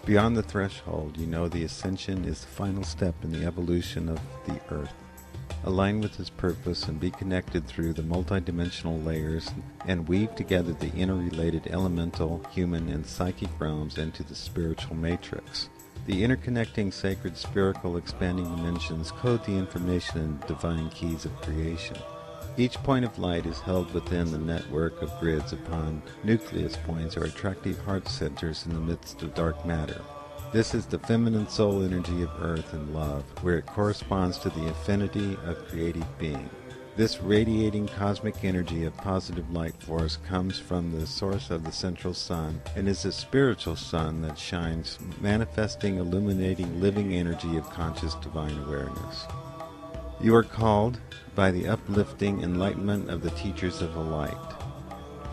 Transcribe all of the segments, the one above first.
Beyond the threshold, you know the ascension is the final step in the evolution of the Earth. Align with its purpose and be connected through the multidimensional layers and weave together the interrelated elemental, human, and psychic realms into the spiritual matrix. The interconnecting sacred spherical expanding dimensions code the information in the divine keys of creation. Each point of light is held within the network of grids upon nucleus points or attractive heart centers in the midst of dark matter. This is the feminine soul energy of earth and love, where it corresponds to the infinity of creative being. This radiating cosmic energy of positive light force comes from the source of the central sun and is a spiritual sun that shines, manifesting, illuminating, living energy of conscious divine awareness. You are called by the uplifting enlightenment of the teachers of the light.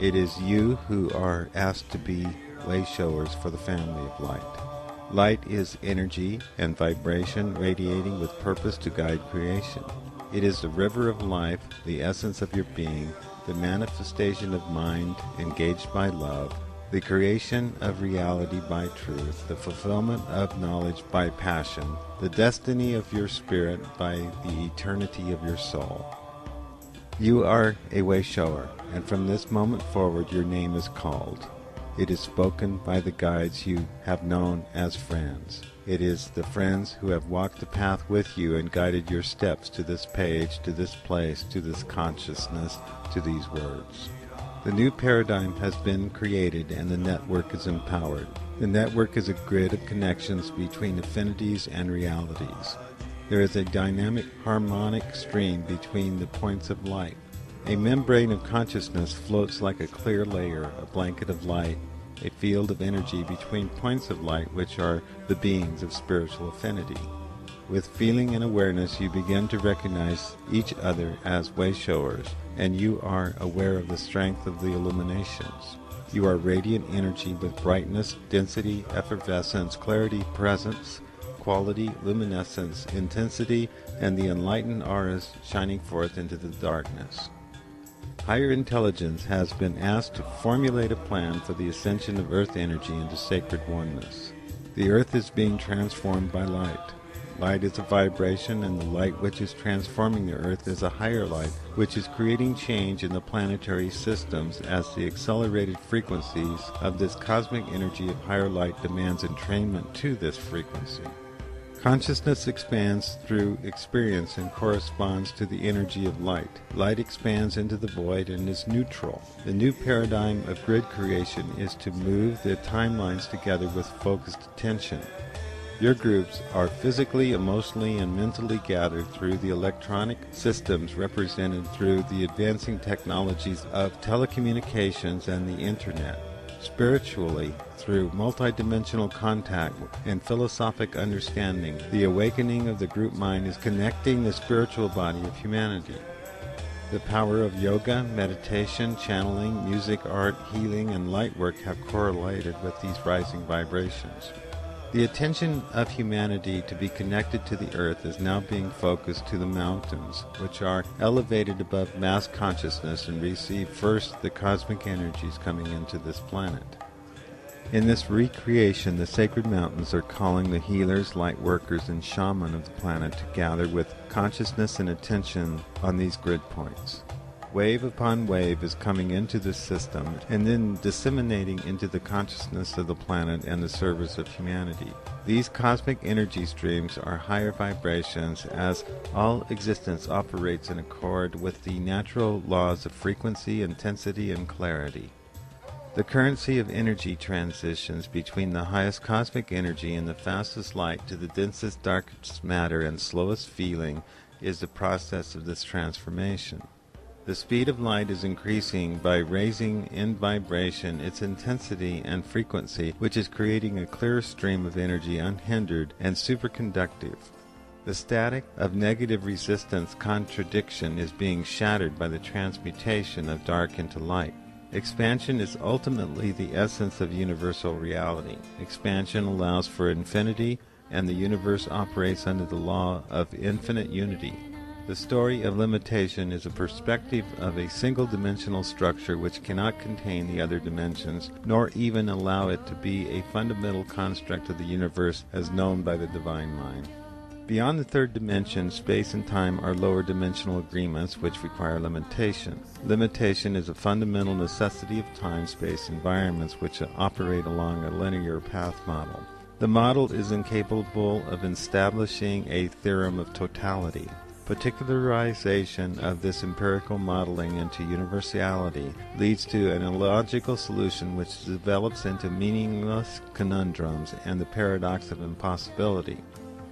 It is you who are asked to be way showers for the family of light. Light is energy and vibration radiating with purpose to guide creation. It is the river of life, the essence of your being, the manifestation of mind engaged by love, the creation of reality by truth, the fulfillment of knowledge by passion, the destiny of your spirit by the eternity of your soul. You are a way shower, and from this moment forward your name is called. It is spoken by the guides you have known as friends. It is the friends who have walked the path with you and guided your steps to this page, to this place, to this consciousness, to these words. The new paradigm has been created and the network is empowered. The network is a grid of connections between affinities and realities. There is a dynamic harmonic stream between the points of light. A membrane of consciousness floats like a clear layer, a blanket of light, a field of energy between points of light which are the beings of spiritual affinity. With feeling and awareness you begin to recognize each other as way showers, and you are aware of the strength of the illuminations. You are radiant energy with brightness, density, effervescence, clarity, presence, quality, luminescence, intensity, and the enlightened auras shining forth into the darkness. Higher intelligence has been asked to formulate a plan for the ascension of earth energy into sacred oneness. The earth is being transformed by light. Light is a vibration, and the light which is transforming the earth is a higher light, which is creating change in the planetary systems as the accelerated frequencies of this cosmic energy of higher light demands entrainment to this frequency. Consciousness expands through experience and corresponds to the energy of light. Light expands into the void and is neutral. The new paradigm of grid creation is to move the timelines together with focused attention. Your groups are physically, emotionally, and mentally gathered through the electronic systems represented through the advancing technologies of telecommunications and the Internet. Spiritually, through multidimensional contact and philosophic understanding, the awakening of the group mind is connecting the spiritual body of humanity. The power of yoga, meditation, channeling, music, art, healing, and light work have correlated with these rising vibrations. The attention of humanity to be connected to the earth is now being focused to the mountains, which are elevated above mass consciousness and receive first the cosmic energies coming into this planet. In this recreation, the sacred mountains are calling the healers, light workers, and shaman of the planet to gather with consciousness and attention on these grid points. Wave upon wave is coming into the system and then disseminating into the consciousness of the planet and the service of humanity. These cosmic energy streams are higher vibrations as all existence operates in accord with the natural laws of frequency, intensity, and clarity. The currency of energy transitions between the highest cosmic energy and the fastest light to the densest, darkest matter and slowest feeling is the process of this transformation. The speed of light is increasing by raising in vibration its intensity and frequency, which is creating a clear stream of energy unhindered and superconductive. The static of negative resistance contradiction is being shattered by the transmutation of dark into light. Expansion is ultimately the essence of universal reality. Expansion allows for infinity, and the universe operates under the law of infinite unity. The story of limitation is a perspective of a single-dimensional structure which cannot contain the other dimensions, nor even allow it to be a fundamental construct of the universe as known by the divine mind. Beyond the third dimension, space and time are lower dimensional agreements which require limitation. Limitation is a fundamental necessity of time-space environments which operate along a linear path model. The model is incapable of establishing a theorem of totality. Particularization of this empirical modeling into universality leads to an illogical solution which develops into meaningless conundrums and the paradox of impossibility.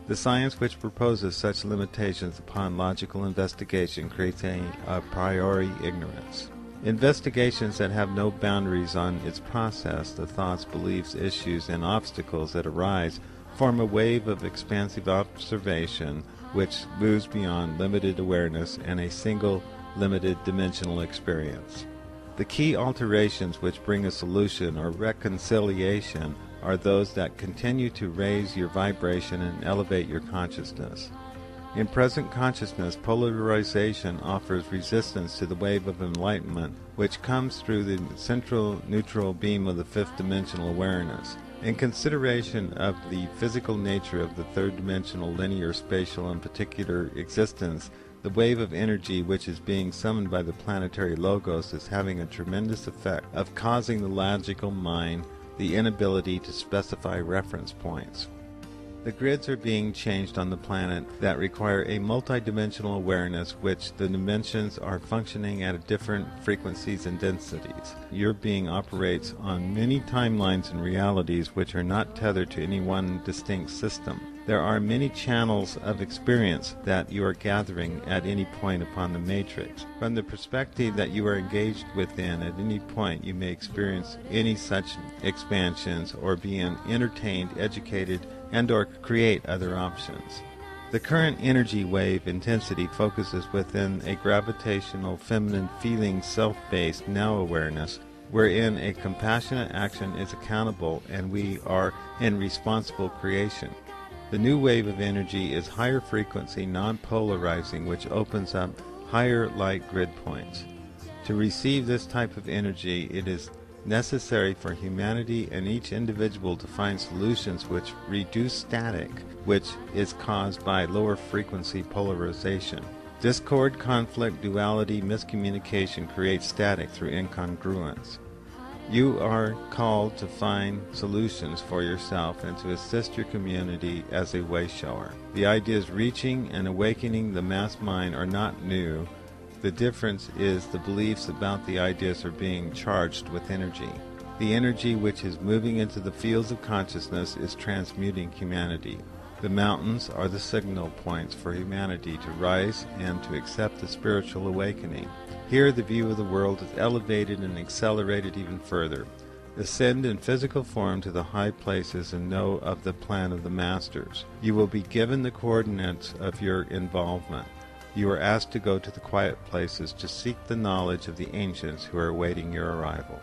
The science which proposes such limitations upon logical investigation creates a priori ignorance. Investigations that have no boundaries on its process, the thoughts, beliefs, issues, and obstacles that arise, form a wave of expansive observation which moves beyond limited awareness and a single limited dimensional experience. The key alterations which bring a solution or reconciliation are those that continue to raise your vibration and elevate your consciousness. In present consciousness, polarization offers resistance to the wave of enlightenment which comes through the central neutral beam of the fifth dimensional awareness. In consideration of the physical nature of the third-dimensional linear, spatial, and particular existence, the wave of energy which is being summoned by the planetary logos is having a tremendous effect of causing the logical mind the inability to specify reference points. The grids are being changed on the planet that require a multidimensional awareness which the dimensions are functioning at different frequencies and densities. Your being operates on many timelines and realities which are not tethered to any one distinct system. There are many channels of experience that you are gathering at any point upon the matrix. From the perspective that you are engaged within, at any point you may experience any such expansions or be entertained, educated, and or create other options. The current energy wave intensity focuses within a gravitational feminine feeling self-based now awareness wherein a compassionate action is accountable and we are in responsible creation. The new wave of energy is higher frequency non-polarizing which opens up higher light grid points. To receive this type of energy, it is necessary for humanity and each individual to find solutions which reduce static, which is caused by lower frequency polarization. Discord, conflict, duality, miscommunication creates static through incongruence. You are called to find solutions for yourself and to assist your community as a way shower. The ideas reaching and awakening the mass mind are not new. The difference is the beliefs about the ideas are being charged with energy. The energy which is moving into the fields of consciousness is transmuting humanity. The mountains are the signal points for humanity to rise and to accept the spiritual awakening. Here the view of the world is elevated and accelerated even further. Ascend in physical form to the high places and know of the plan of the masters. You will be given the coordinates of your involvement. You are asked to go to the quiet places to seek the knowledge of the ancients who are awaiting your arrival.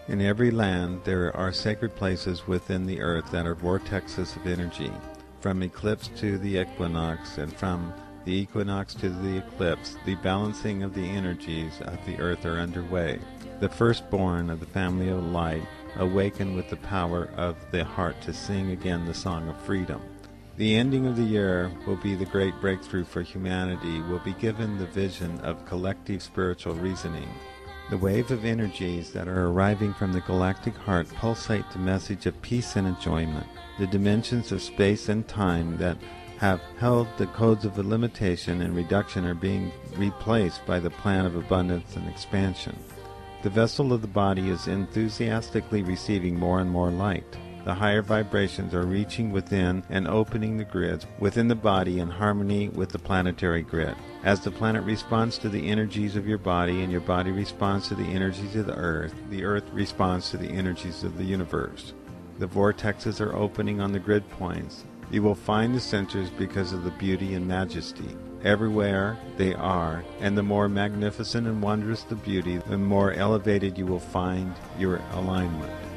In every land there are sacred places within the earth that are vortexes of energy. From eclipse to the equinox, and from the equinox to the eclipse, the balancing of the energies of the earth are underway. The firstborn of the family of light awaken with the power of the heart to sing again the song of freedom. The ending of the year will be the great breakthrough for humanity, will be given the vision of collective spiritual reasoning. The wave of energies that are arriving from the galactic heart pulsate the message of peace and enjoyment. The dimensions of space and time that have held the codes of limitation and reduction are being replaced by the plan of abundance and expansion. The vessel of the body is enthusiastically receiving more and more light. The higher vibrations are reaching within and opening the grids within the body in harmony with the planetary grid. As the planet responds to the energies of your body and your body responds to the energies of the earth responds to the energies of the universe. The vortexes are opening on the grid points. You will find the centers because of the beauty and majesty. Everywhere they are, and the more magnificent and wondrous the beauty, the more elevated you will find your alignment.